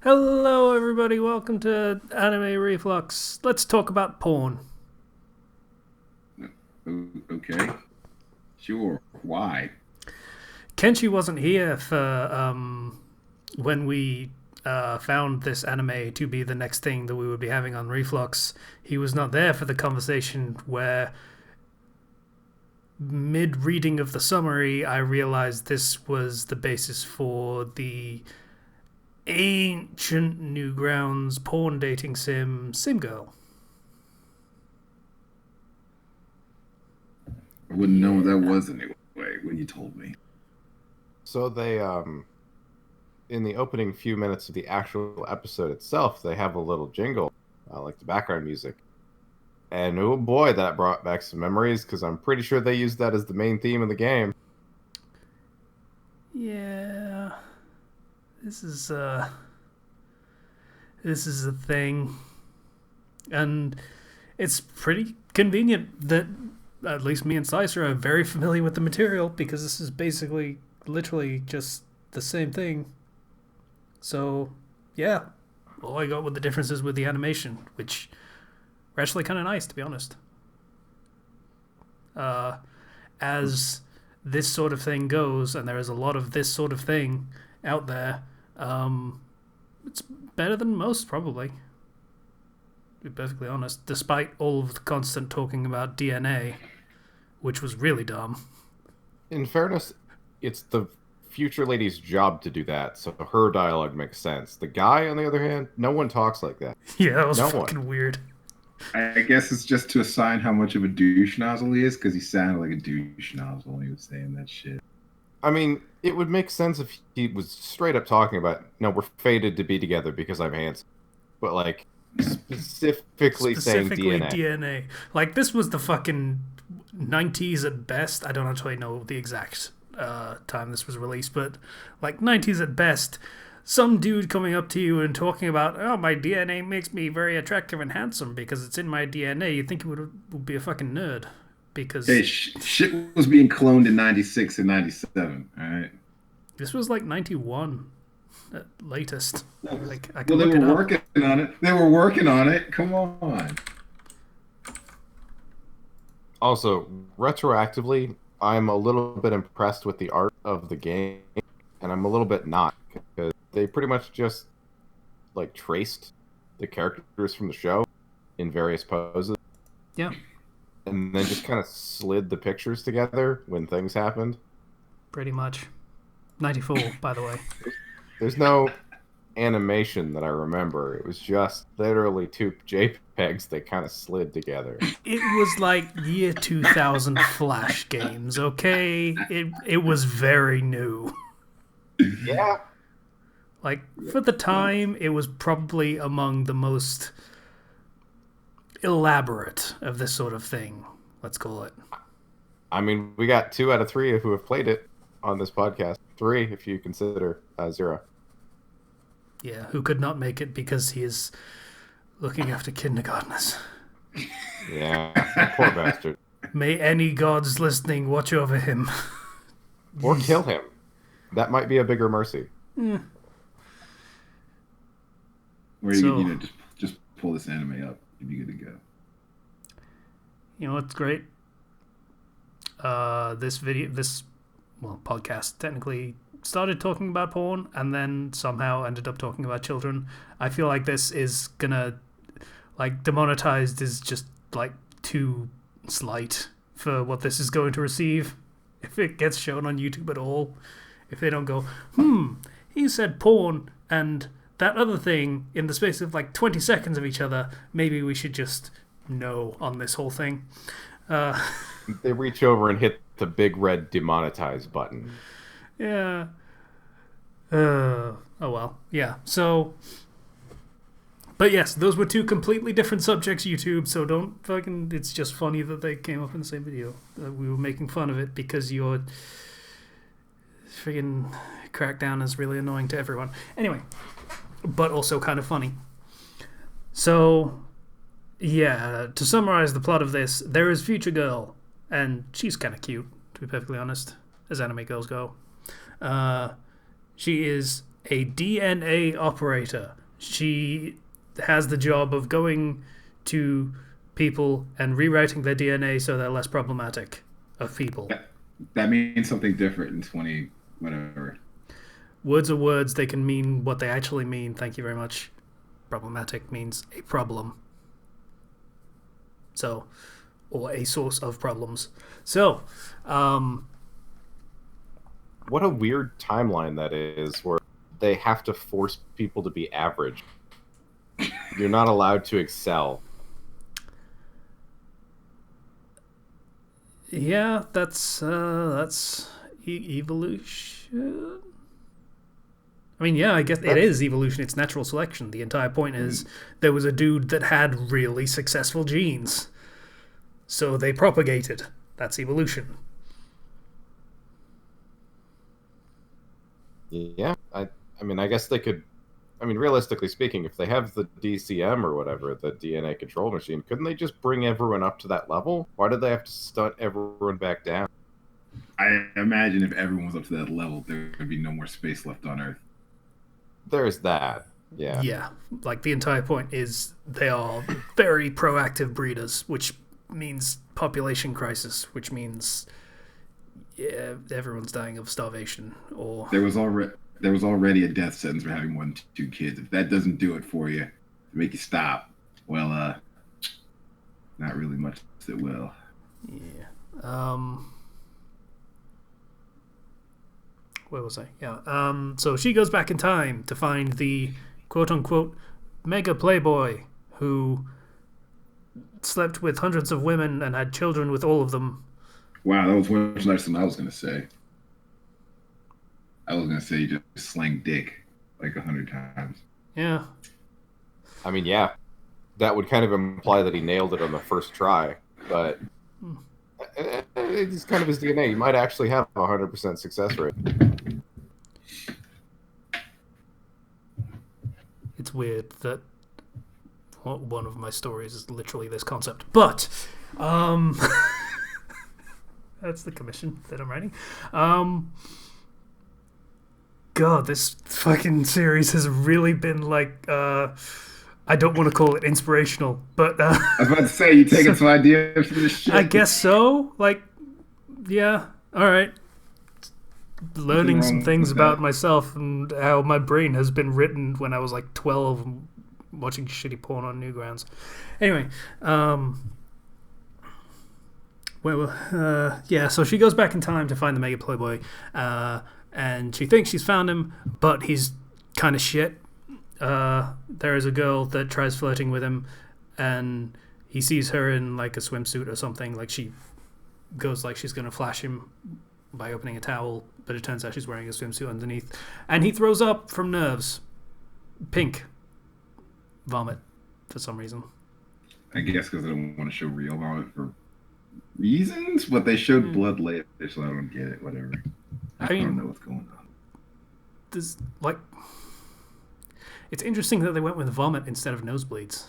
Hello, everybody. Welcome to Anime Reflux. Let's talk about porn. Okay, sure. Why? Kenshi wasn't here for when we found this anime to be the next thing that we would be having on Reflux. He was not there for the conversation where, mid reading of the summary, I realized this was the basis for the ancient Newgrounds porn dating sim Girl. I wouldn't know what that Yeah. was anyway when you told me. So they in the opening few minutes of the actual episode itself, they have a little jingle, like the background music. And oh boy, that brought back some memories because I'm pretty sure they used that as the main theme of the game. Yeah. This is this is a thing. And it's pretty convenient that at least me and Slicer are very familiar with the material because this is basically literally just the same thing. So, yeah. All I got with the differences with the animation, which were actually kind of nice, to be honest. Uh, as this sort of thing goes, and there is a lot of this sort of thing out there, it's better than most, probably. To be perfectly honest, despite all of the constant talking about DNA, which was really dumb. In fairness, it's the future lady's job to do that, so her dialogue makes sense. The guy, on the other hand, no one talks like that. Yeah, that was No one. fucking weird. I guess it's just to assign how much of a douche nozzle he is because he sounded like a douche nozzle when he was saying that shit. I mean, it would make sense if he was straight up talking about, no, we're fated to be together because I'm handsome. But, like, specifically saying Specifically DNA. DNA. Like, this was the fucking 90s at best. I don't actually know the exact time this was released, but like 90s at best. Some dude coming up to you and talking about, oh, my DNA makes me very attractive and handsome because it's in my DNA. You'd think he would be a fucking nerd. Because Hey, shit was being cloned in '96 and '97. All right. this was like 91 at latest. Like, I can Well, they look it were up. working on it. They were working on it. Come on. Also, retroactively, I'm a little bit impressed with the art of the game, and I'm a little bit not, because they pretty much just, like, traced the characters from the show in various poses, Yeah, and then just kind of slid the pictures together when things happened. pretty much. 94, by the way. There's no animation that I remember. It was just literally two JPEGs they kind of slid together. It was like year 2000 Flash games, okay? It was very new. Yeah. Like, for the time, it was probably among the most elaborate of this sort of thing, let's call it. I mean, we got 2 out of 3 who have played it on this podcast. 3 if you consider 0. Yeah, who could not make it because he is looking after kindergartners. Yeah, poor bastard. May any gods listening watch over him. Or kill him. That might be a bigger mercy. Where So- you just pull this anime up. You'd be good to go. You know what's great? This podcast technically started talking about porn and then somehow ended up talking about children. I feel like this is gonna, like, demonetized is just like too slight for what this is going to receive if it gets shown on YouTube at all. If they don't go, he said porn and that other thing in the space of like 20 seconds of each other, maybe we should just no on this whole thing. They reach over and hit the big red demonetize button. Yeah. Oh well. Yeah. So. But yes, those were two completely different subjects, YouTube, so don't fucking. It's just funny that they came up in the same video. We were making fun of it because your friggin' crackdown is really annoying to everyone. Anyway, but also kind of funny. So, yeah, to summarize the plot of this, there is Future Girl, and she's kind of cute, to be perfectly honest, as anime girls go. She is a DNA operator. She has the job of going to people and rewriting their DNA so they're less problematic of people. That means something different in 20 whatever. Words are words. They can mean what they actually mean. Thank you very much. Problematic means a problem. So, or a source of problems. So, what a weird timeline that is, where they have to force people to be average. You're not allowed to excel. Yeah, that's evolution. I mean, yeah, I guess it is evolution. It's natural selection. The entire point is there was a dude that had really successful genes, so they propagated. That's evolution. Yeah, I mean, I guess they could. I mean, realistically speaking, if they have the DCM or whatever, the DNA control machine, couldn't they just bring everyone up to that level? Why did they have to stunt everyone back down? I imagine if everyone was up to that level, there would be no more space left on Earth. There's that. Yeah. Yeah, like the entire point is they are very proactive breeders, which means population crisis, which means everyone's dying of starvation. Or there was already a death sentence for having 1 to 2 kids. If that doesn't do it for you, to make you stop, well, not really much that will. Yeah. Where was I? Yeah. So she goes back in time to find the quote-unquote mega playboy who slept with hundreds of women and had children with all of them. Wow, that was much nicer than I was going to say. I was going to say you just slang dick like 100 times. Yeah. I mean, yeah. That would kind of imply that he nailed it on the first try, but it's kind of his DNA. He might actually have a 100% success rate. It's weird that one of my stories is literally this concept, but that's the commission that I'm writing. God, this fucking series has really been like I don't want to call it inspirational, but I was about to say, you taking some ideas from this shit. I guess so. Like, yeah, all right. Learning some things about myself and how my brain has been written when I was like 12 and watching shitty porn on Newgrounds. Anyway, yeah, so she goes back in time to find the Mega Playboy, and she thinks she's found him, but he's kind of shit. There is a girl that tries flirting with him, and he sees her in like a swimsuit or something. Like she goes like she's gonna flash him by opening a towel, but it turns out she's wearing a swimsuit underneath, and he throws up from nerves. Pink vomit for some reason. I guess because they don't want to show real vomit for reasons, but they showed blood later, so I don't get it. Whatever. I don't know what's going on. There's like, it's interesting that they went with vomit instead of nosebleeds.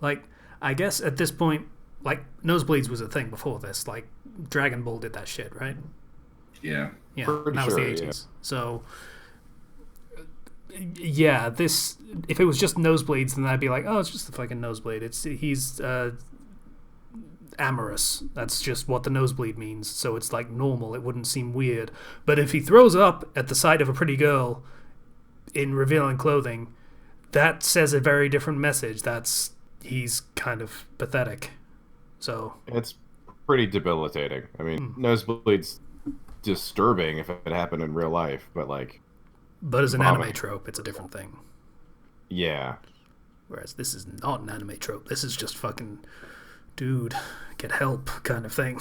Like, I guess at this point, like, nosebleeds was a thing before this. Like, Dragon Ball did that shit, right? Yeah. Yeah, that was the 80s. Yeah. So, yeah, this, if it was just nosebleeds, then I'd be like, oh, it's just a fucking nosebleed. He's amorous. That's just what the nosebleed means. So it's like normal. It wouldn't seem weird. But if he throws up at the sight of a pretty girl in revealing clothing, that says a very different message. He's kind of pathetic. So it's pretty debilitating. I mean, nosebleeds disturbing if it happened in real life, but like, but as an anime trope, it's a different thing. Yeah. Whereas this is not an anime trope. This is just fucking, dude, get help kind of thing.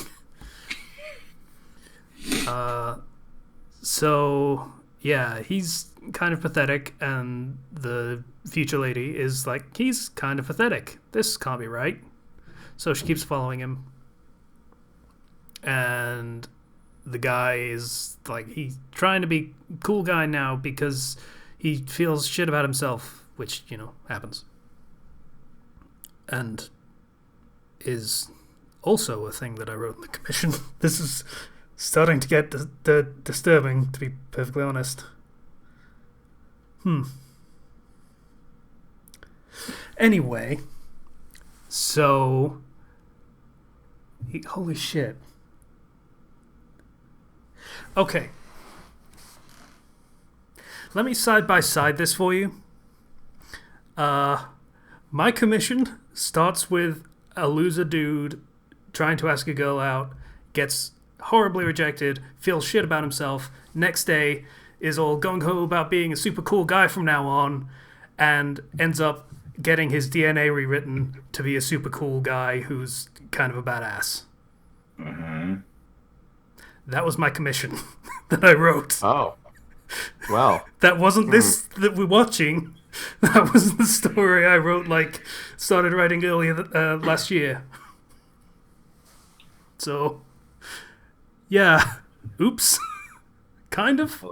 So yeah, he's kind of pathetic, and the future lady is like, he's kind of pathetic. This can't be right. So she keeps following him, and the guy is like, he's trying to be a cool guy now because he feels shit about himself, which, you know, happens, and is also a thing that I wrote in the commission. This is starting to get disturbing, to be perfectly honest. Anyway, so... holy shit. Okay. Let me side by side this for you. My commission starts with a loser dude trying to ask a girl out, gets horribly rejected, feels shit about himself, next day is all gung-ho about being a super cool guy from now on, and ends up getting his DNA rewritten to be a super cool guy who's kind of a badass. Uh-huh. That was my commission that I wrote. Oh. Well. That wasn't this that we're watching. That was the story I wrote, started writing earlier last year. So, yeah. Oops. Kind of.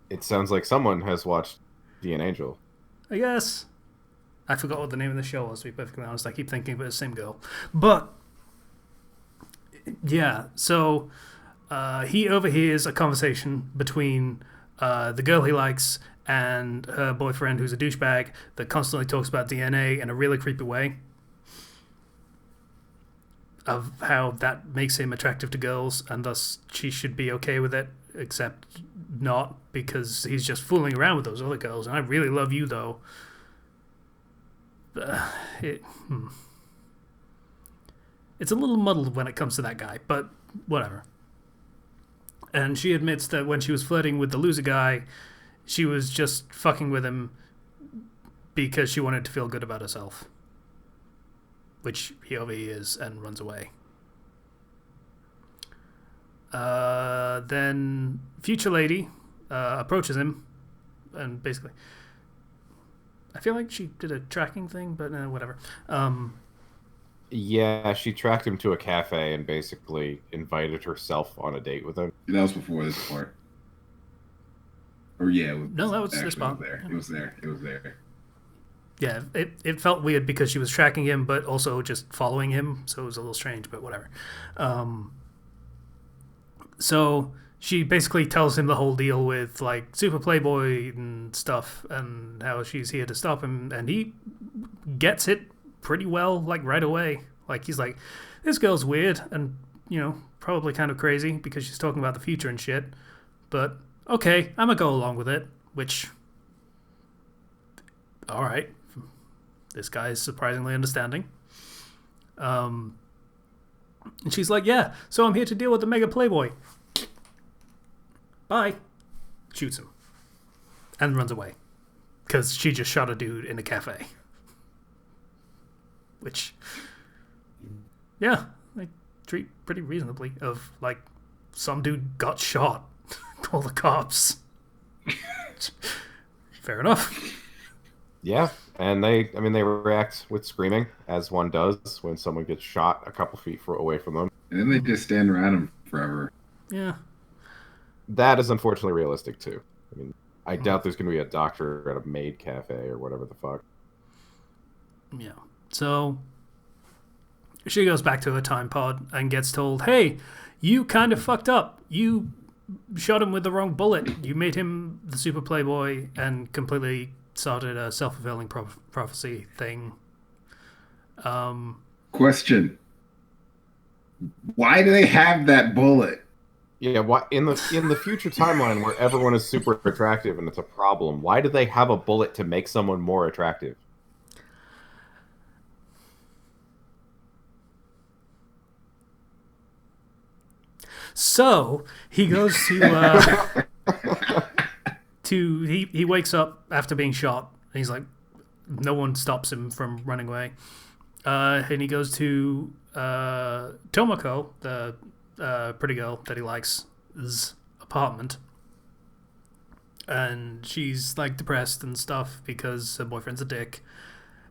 It sounds like someone has watched The Angel. I guess. I forgot what the name of the show was, to be perfectly honest. I keep thinking of it as the same girl. But, yeah, so he overhears a conversation between the girl he likes and her boyfriend, who's a douchebag, that constantly talks about DNA in a really creepy way. Of how that makes him attractive to girls, and thus she should be okay with it, except not, because he's just fooling around with those other girls, and I really love you, though. It's a little muddled when it comes to that guy, but whatever. And she admits that when she was flirting with the loser guy, she was just fucking with him because she wanted to feel good about herself. Which he overhears and runs away. Then future lady approaches him and basically... I feel like she did a tracking thing, but whatever. Yeah, she tracked him to a cafe and basically invited herself on a date with him. That was before this part. Or yeah, no, that was this part. It was there. Yeah, it felt weird because she was tracking him, but also just following him, so it was a little strange, but whatever. So she basically tells him the whole deal with, super playboy and stuff, and how she's here to stop him, and he gets it pretty well, right away. He's like, this girl's weird, and, probably kind of crazy, because she's talking about the future and shit, but, okay, I'm gonna go along with it, which... Alright. This guy is surprisingly understanding. And she's like, yeah, so I'm here to deal with the mega playboy. Bye. Shoots him. And runs away. Because she just shot a dude in a cafe. Which, yeah, they treat pretty reasonably of, some dude got shot. Call the cops. Fair enough. Yeah, and they react with screaming, as one does when someone gets shot a couple feet away from them. And then they just stand around him forever. Yeah. That is unfortunately realistic, too. I doubt there's going to be a doctor at a maid cafe or whatever the fuck. Yeah. So, she goes back to her time pod and gets told, hey, you kind of fucked up. You shot him with the wrong bullet. You made him the super playboy and completely started a self-fulfilling prophecy thing. Question. Why do they have that bullet? Yeah, why in the future timeline where everyone is super attractive and it's a problem, why do they have a bullet to make someone more attractive? So he goes to he wakes up after being shot. And he's like, no one stops him from running away. And he goes to Tomoko, the pretty girl that he likes' apartment. And she's depressed and stuff because her boyfriend's a dick.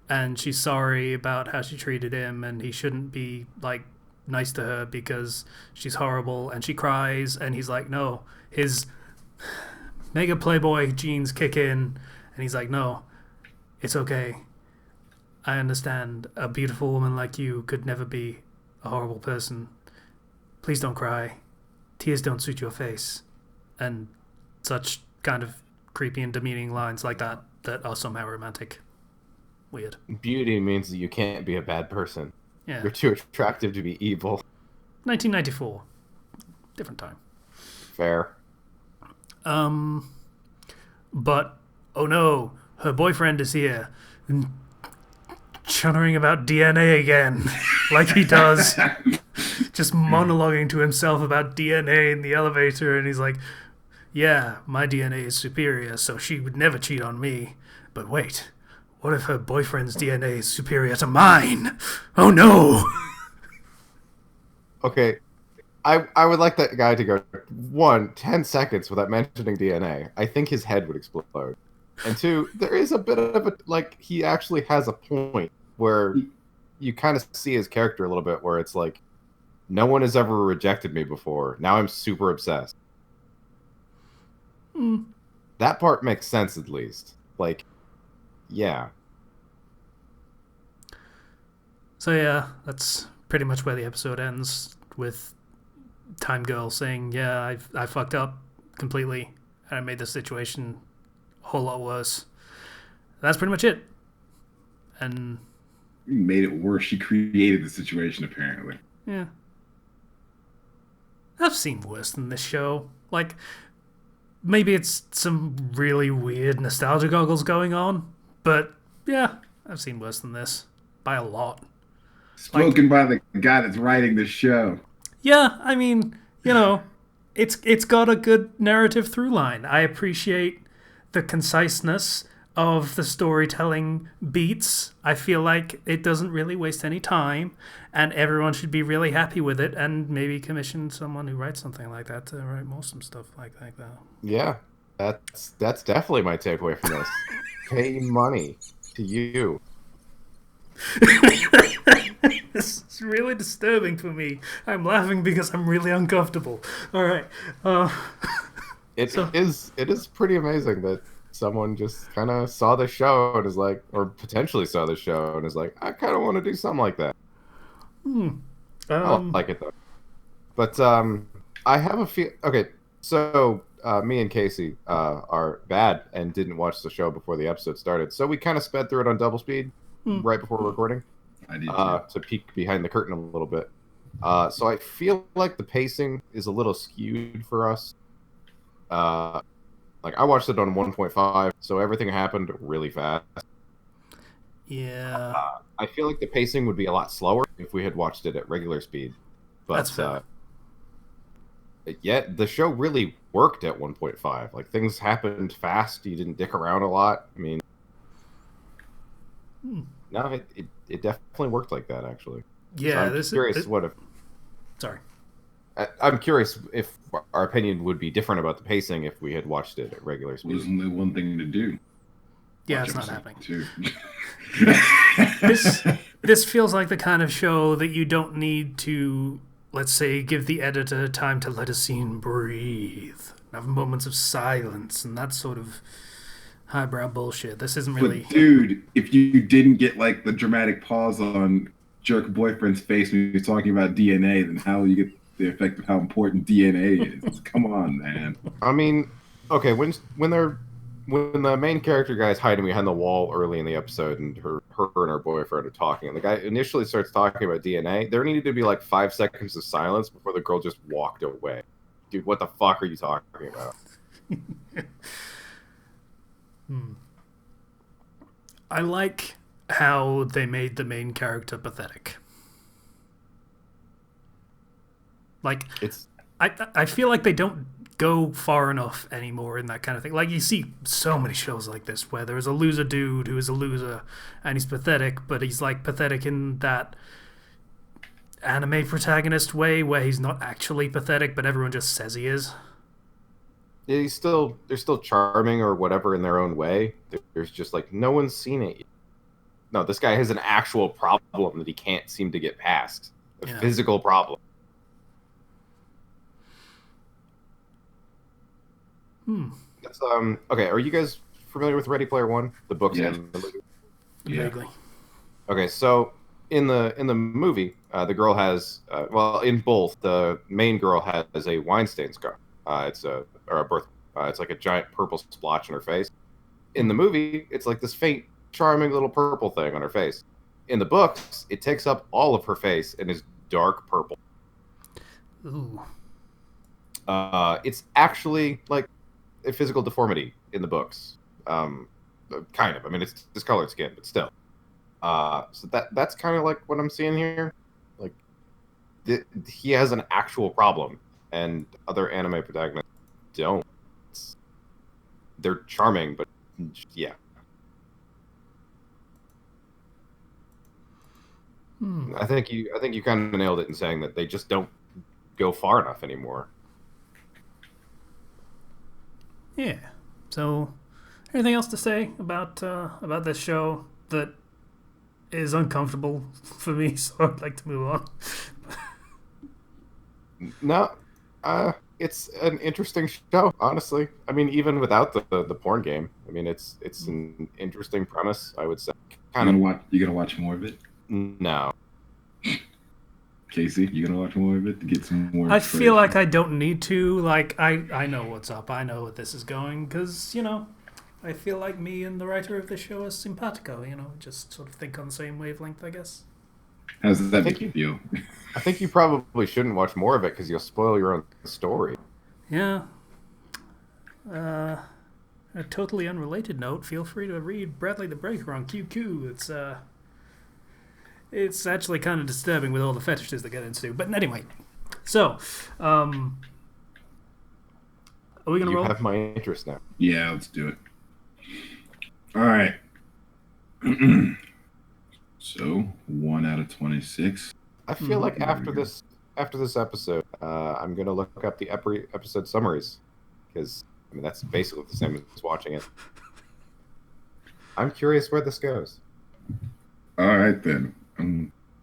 And she's sorry about how she treated him, and he shouldn't be nice to her because she's horrible, and she cries, and he's like, no, his mega playboy genes kick in, and he's like, no, it's okay. I understand a beautiful woman like you could never be a horrible person. Please don't cry. Tears don't suit your face. And such kind of creepy and demeaning lines like that are somehow romantic. Weird. Beauty means that you can't be a bad person. Yeah. You're too attractive to be evil. 1994. Different time. Fair. But, oh no, her boyfriend is here. Chuttering about DNA again. Like he does. Just monologuing to himself about DNA in the elevator, and he's like, yeah, my DNA is superior, so she would never cheat on me. But wait, what if her boyfriend's DNA is superior to mine? Oh no! Okay, I would like that guy to go 10 seconds without mentioning DNA. I think his head would explode. And 2, there is a bit of a, like, he actually has a point where you kind of see his character a little bit, where it's like, no one has ever rejected me before. Now I'm super obsessed. That part makes sense, at least. Like, yeah. So yeah, that's pretty much where the episode ends, with Time Girl saying, yeah, I fucked up completely, and I made the situation a whole lot worse. That's pretty much it. And You made it worse. She created the situation, apparently. yeah. I've seen worse than this show. Like, maybe it's some really weird nostalgia goggles going on, but yeah, I've seen worse than this. By a lot. Spoken by the guy that's writing the show. Yeah, I mean, you know, it's got a good narrative through line. I appreciate the conciseness of the storytelling beats. I feel like it doesn't really waste any time, and everyone should be really happy with it, and maybe commission someone who writes something like that to write more some stuff like that. Yeah, that's definitely my takeaway from this. Pay money to you. This is really disturbing for me. I'm laughing because I'm really uncomfortable. All right. It is pretty amazing that someone just kind of saw the show and is like, or potentially saw the show and is like, I kind of want to do something like that. I like it though. But I have a feel. Okay, so me and Casey are bad and didn't watch the show before the episode started, so we kind of sped through it on double speed right before recording. I did To peek behind the curtain a little bit. So I feel like the pacing is a little skewed for us. Like, I watched it on 1.5, so everything happened really fast. Yeah. I feel like the pacing would be a lot slower if we had watched it at regular speed. But, That's fair. Yet the show really worked at 1.5. Like, things happened fast. You didn't dick around a lot. I mean, no, it definitely worked like that, actually. Yeah, so I'm curious what if. Sorry. I'm curious if our opinion would be different about the pacing if we had watched it at regular speed. There's only one thing to do. Yeah, Watch it's not episode happening. 2. This feels like the kind of show that you don't need to, let's say, give the editor time to let a scene breathe, have moments of silence, and that sort of highbrow bullshit. This isn't really. But dude, if you didn't get like the dramatic pause on jerk boyfriend's face when he was talking about DNA, then how will you get the effect of how important DNA is? Come on, man. I mean, okay, when the main character guy's hiding behind the wall early in the episode, and her and her boyfriend are talking, and the guy initially starts talking about DNA, there needed to be like 5 seconds of silence before the girl just walked away. Dude, what the fuck are you talking about? I like how they made the main character pathetic. Like, I feel like they don't go far enough anymore in that kind of thing. Like, you see so many shows like this where there's a loser dude who is a loser and he's pathetic, but he's like pathetic in that anime protagonist way where he's not actually pathetic, but everyone just says he is. Yeah, they're still charming or whatever in their own way. There's just like, no one's seen it yet. No, this guy has an actual problem that he can't seem to get past. A physical problem. That's, okay, are you guys familiar with Ready Player One? The books and the movie? Yeah. Vaguely. Okay, so in the movie, the girl has well, in both, the main girl has a Weinstein scar. It's a or a birth. It's like a giant purple splotch on her face. In the movie, it's like this faint, charming little purple thing on her face. In the books, it takes up all of her face and is dark purple. Ooh. It's actually like a physical deformity in the books. Kind of. I mean, it's discolored skin, but still. So that's kind of like what I'm seeing here. Like, he has an actual problem, and other anime protagonists don't. They're charming, but yeah. I think you kind of nailed it in saying that they just don't go far enough anymore. Yeah. So, anything else to say about this show that is uncomfortable for me? So I'd like to move on. No, it's an interesting show, honestly. I mean, even without the porn game, I mean, it's an interesting premise, I would say. You gonna watch more of it? No. Casey, you gonna watch more of it to get some more? I feel like I don't need to. Like, I know what's up. I know what this is going because I feel like me and the writer of the show are simpatico. Just sort of think on the same wavelength, I guess. How does that make you feel? I think you probably shouldn't watch more of it because you'll spoil your own story. Yeah. A totally unrelated note, feel free to read Bradley the Breaker on QQ. It's actually kind of disturbing with all the fetishes they get into. But anyway, so, are we going to roll? You have my interest now. Yeah, let's do it. All right. So, 1 out of 26. I feel like after this episode, I'm going to look up the episode summaries because I mean that's basically the same as watching it. I'm curious where this goes. All right then.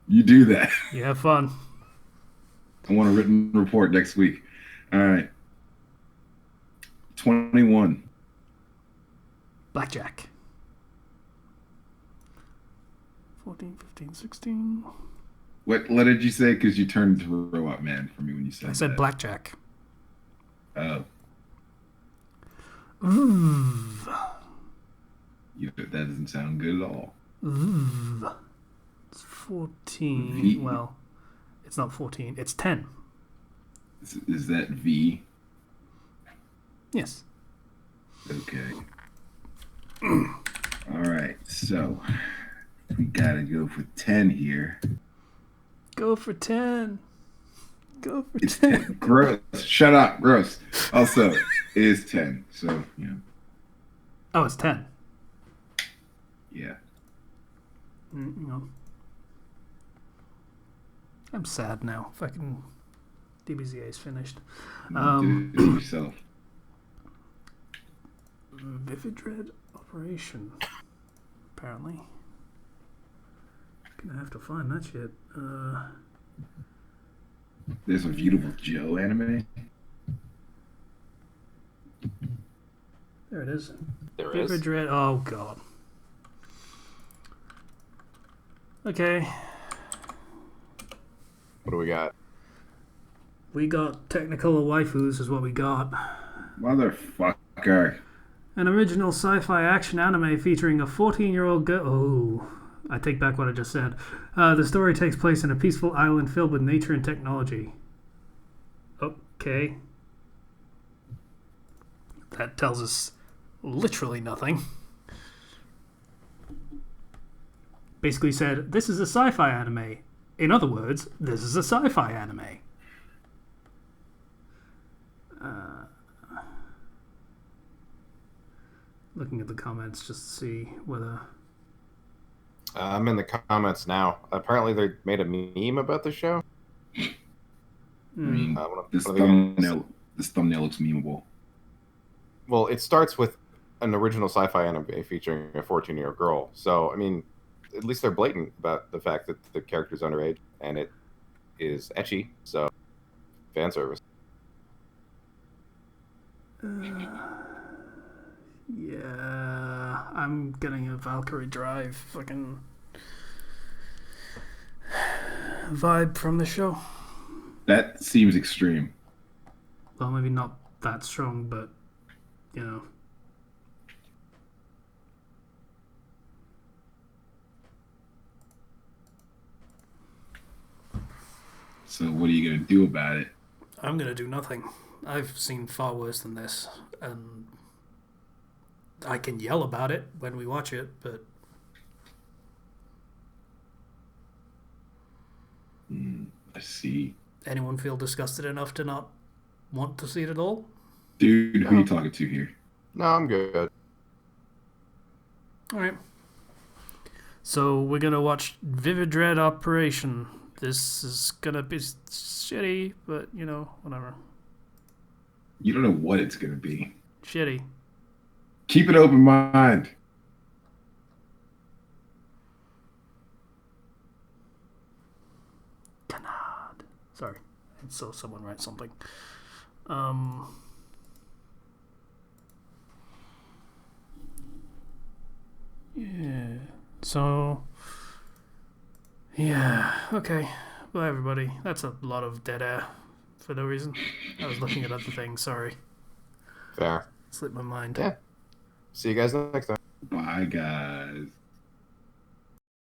You do that. You have fun. I want a written report next week. All right. 21. Blackjack. 14, 15, 16. What did you say? Because you turned into a robot man for me when you said I said that. blackjack. Oh. Ooh. That doesn't sound good at all. Ooh. It's 14. V. Well, it's not 14. It's 10. Is that V? Yes. Okay. All right. So we gotta go for 10 here. Go for 10. Go for It's 10. 10. Gross. Shut up. Gross. Also, it is 10. So, Oh, it's 10. Yeah. I'm sad now. Fucking DBZA is finished. Do it yourself. Vivid Dread Operation. Apparently. Gonna have to find that shit. There's a Beautiful Joe anime. There it is. There Vivid is. Dread. Oh, God. Okay. What do we got? We got Technicolor Waifus is what we got. Motherfucker. An original sci-fi action anime featuring a 14-year-old girl. Oh, I take back what I just said. The story takes place in a peaceful island filled with nature and technology. Okay. That tells us literally nothing. Basically said, this is a sci-fi anime. In other words, this is a sci-fi anime. Looking at the comments just to see whether... I'm in the comments now. Apparently they made a meme about the show. I mean, this one of the thumbnail looks memeable. Well, it starts with an original sci-fi anime featuring a 14-year-old girl. So, I mean, at least they're blatant about the fact that the character's underage and it is ecchi. So, fan service. Yeah, I'm getting a Valkyrie Drive fucking vibe from the show. That seems extreme. Well, maybe not that strong, but you know. So what are you gonna do about it? I'm gonna do nothing. I've seen far worse than this, and I can yell about it when we watch it, but I see. anyone feel disgusted enough to not want to see it at all? Dude, who No. you talking to here? No, I'm good. All right. So we're gonna watch Vivid Dread Operation. This is gonna be shitty, but you know, whatever. You don't know what it's gonna be. Shitty. Keep an open mind. Canard. Sorry, I saw someone write something. Yeah. So. Yeah. Okay. Bye, everybody. That's a lot of dead air for no reason. I was looking at other things. Sorry. Fair. Slipped my mind. Yeah. See you guys next time. Bye, guys.